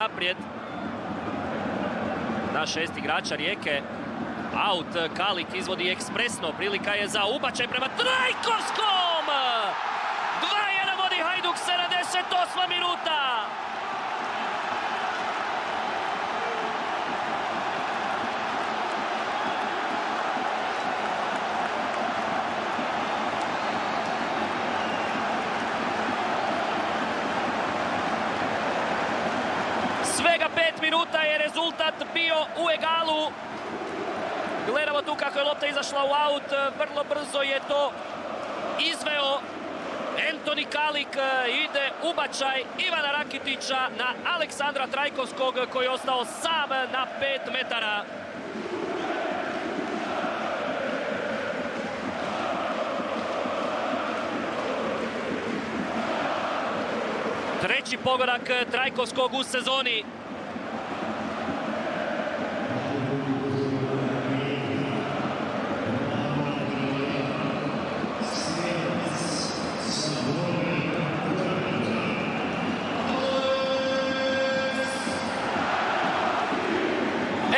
Naprijed. Na 6 igrača Rijeke. Aut, Kalik izvodi ekspresno. Prilika je za ubačaj prema Trajkovskom! 2-1 vodi Hajduk, 78. minuta. Svega 5 minuta je rezultat bio u egalu. Gledamo tu kako je lopta izašla u aut. Vrlo brzo je to izveo Antoni Kalik. Ide ubačaj Ivana Rakitića na Aleksandra Trajkovskog koji je ostao sam na 5 metara. Treći pogodak Trajkovskog u sezoni.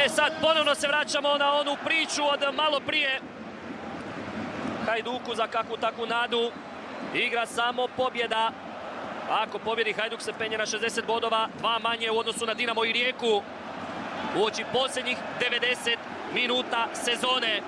Sad ponovno se vraćamo na onu priču od malo prije. Hajduku za kakvu takvu nadu. Igra samo pobjeda. Ako pobjedi, Hajduk se penje na 60 bodova, 2 manje u odnosu na Dinamo i Rijeku uoči posljednjih 90 minuta sezone.